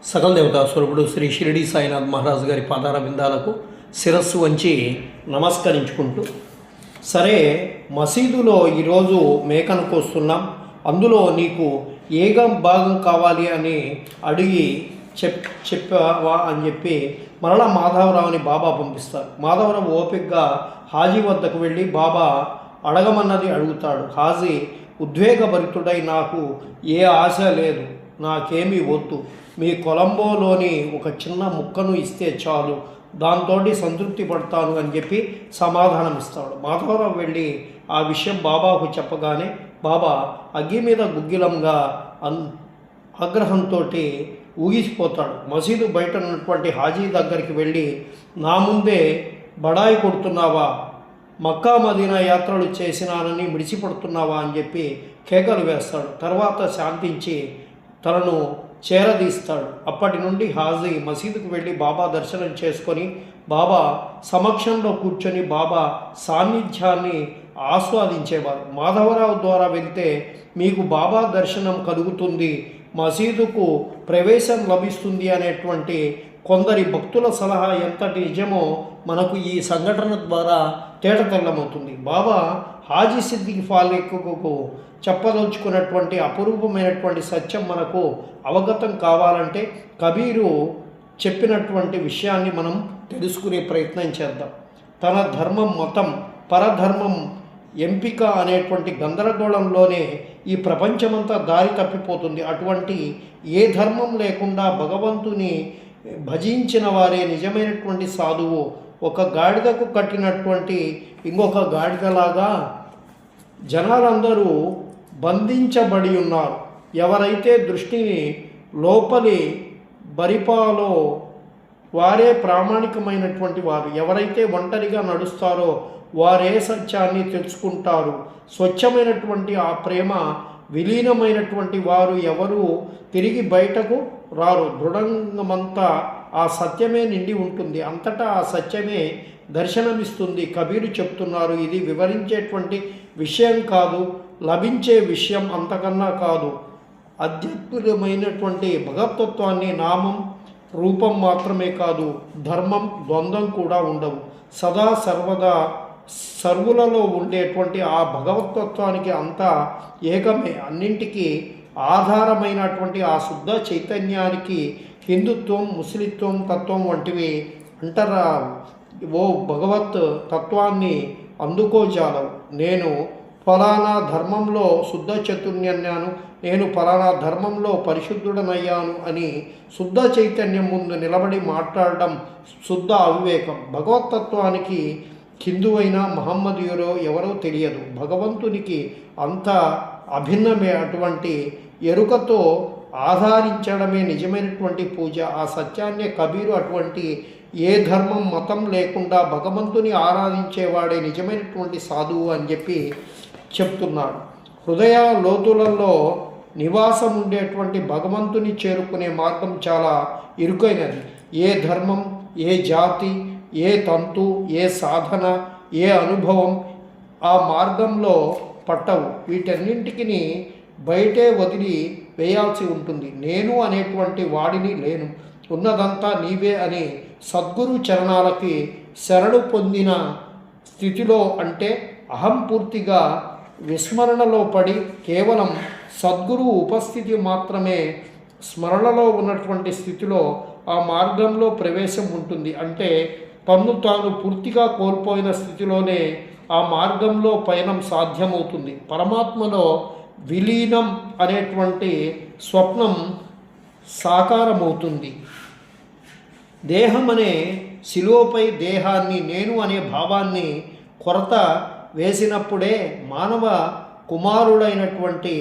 సకల దేవతా స్వరూపుడు శ్రీ షిరిడి సాయినాథ్ మహారాజు గారి పాదార బిందాలకు శిరస్సు వంచి నమస్కరించుకుంటూ, సరే మసీదులో ఈరోజు మేకను కోస్తున్నాం, అందులో నీకు ఏగ భాగం కావాలి అని అడిగి చెప్పావా అని చెప్పి మరలా మాధవరావుని బాబా పంపిస్తారు. మాధవరావు ఓపికగా హాజీ వద్దకు వెళ్ళి బాబా అడగమన్నది అడుగుతాడు. హాజీ ఉద్వేగభరితుడై, నాకు ఏ ఆశ లేదు, నాకేమీ వద్దు, మీ కొలంబోలోని ఒక చిన్న ముక్కను ఇస్తే చాలు, దాంతో సంతృప్తి పడతాను అని చెప్పి సమాధానం ఇస్తాడు. మాధవరావు వెళ్ళి ఆ విషయం బాబాకు చెప్పగానే బాబా అగ్గి మీద గుగ్గిలంగా ఆగ్రహంతో ఊగిసిపోతాడు. మసీదు బయట ఉన్నటువంటి హాజీ దగ్గరికి వెళ్ళి, నా ముందే బడాయి కొడుతున్నావా, మక్కా మదీనా యాత్రలు చేసినానని విడిచిపడుతున్నావా అని చెప్పి కేకలు వేస్తాడు. తర్వాత శాంతించి తనను చేరదీస్తాడు. అప్పటి నుండి హాజీ మసీదుకు వెళ్ళి బాబా దర్శనం చేసుకొని బాబా సమక్షంలో కూర్చొని బాబా సాన్నిధ్యాన్ని ఆస్వాదించేవారు. మాధవరావు ద్వారా వెళ్తే మీకు బాబా దర్శనం కలుగుతుంది, మసీదుకు ప్రవేశం లభిస్తుంది అనేటువంటి కొందరి భక్తుల సలహా ఎంతటి నిజమో మనకు ఈ సంఘటన ద్వారా తేటతెల్లమవుతుంది. బాబా హాజీ సిద్దికి ఫాలికు చెప్పదలుచుకున్నటువంటి అపురూపమైనటువంటి సత్యం మనకు అవగతం కావాలంటే కబీరు చెప్పినటువంటి విషయాన్ని మనం తెలుసుకునే ప్రయత్నం చేద్దాం. తన ధర్మం, మతం, పరధర్మం ఎంపిక అనేటువంటి గందరగోళంలోనే ఈ ప్రపంచమంతా దారి తప్పిపోతుంది. అటువంటి ఏ ధర్మం లేకుండా భగవంతుని భజించిన వారే నిజమైనటువంటి సాధువు. ఒక గాడిదకు కట్టినటువంటి ఇంకొక గాడిదలాగా జనాలందరూ బంధించబడి ఉన్నారు. ఎవరైతే దృష్టిని లోపలి బరిపాలో వారే ప్రామాణికమైనటువంటి వారు. ఎవరైతే ఒంటరిగా నడుస్తారో వారే సత్యాన్ని తెలుసుకుంటారు. స్వచ్ఛమైనటువంటి ఆ ప్రేమ విలీనమైనటువంటి వారు ఎవరు తిరిగి బయటకు రారు. దృఢంగమంతా ఆ సత్యమే నిండి ఉంటుంది, అంతటా ఆ సత్యమే దర్శనమిస్తుంది. కబీరు చెప్తున్నారు, ఇది వివరించేటువంటి విషయం కాదు, లభించే విషయం అంతకన్నా కాదు. అద్భుతమైనటువంటి భగవతత్వాన్ని నామం, రూపం మాత్రమే కాదు, ధర్మం, ద్వంద్వం కూడా ఉండవు. సదా సర్వదా సర్వులలో ఉండేటువంటి ఆ భగవతత్వానికి అంతా ఏకమే. అన్నింటికీ ఆధారమైనటువంటి ఆ శుద్ధ చైతన్యానికి హిందుత్వం, ముస్లిత్వం తత్వం వంటివి అంటారా. ఓ భగవత్ తత్వాన్ని అందుకోజాలవు. నేను ఫలానా ధర్మంలో శుద్ధ చైతన్యాన్ని, నేను ఫలానా ధర్మంలో పరిశుద్ధుడనయ్యాను అని శుద్ధ చైతన్యం ముందు నిలబడి మాట్లాడడం శుద్ధ అవివేకం. భగవతత్వానికి హిందువైనా మహమ్మదీయురో ఎవరో తెలియదు, భగవంతునికి అంత అభిన్నమే. అటువంటి ఎరుకతో ఆధారించడమే నిజమైనటువంటి పూజ. ఆ సత్యాన్నే కబీరు అటువంటి ఏ ధర్మం, మతం లేకుండా భగవంతుని ఆరాధించేవాడే నిజమైనటువంటి సాధువు అని చెప్పి చెప్తున్నాడు. హృదయ లోతులలో నివాసం ఉండేటువంటి భగవంతుని చేరుకునే మార్గం చాలా ఇరుకైనది. ఏ ధర్మం, ఏ జాతి, ఏ తంతు, ఏ సాధన, ఏ అనుభవం ఆ మార్గంలో పట్టవు. వీటన్నింటికి బయటే వదిలి వేయాల్సి ఉంటుంది. నేను అనేటువంటి వాడిని లేను, ఉన్నదంతా నీవే అని సద్గురు చరణాలకి శరణు పొందిన స్థితిలో, అంటే అహం పూర్తిగా విస్మరణలో పడి కేవలం సద్గురు ఉపస్థితి మాత్రమే స్మరణలో ఉన్నటువంటి స్థితిలో ఆ మార్గంలో ప్రవేశం ఉంటుంది. అంటే తన్ను తాను పూర్తిగా కోల్పోయిన స్థితిలోనే ఆ మార్గంలో పయనం సాధ్యమవుతుంది. పరమాత్మలో విలీనం అనేటువంటి స్వప్నం సాకారమవుతుంది. దేహం అనే శిలువపై దేహాన్ని, నేను అనే భావాన్ని కొరత వేసినప్పుడే మానవ కుమారుడైనటువంటి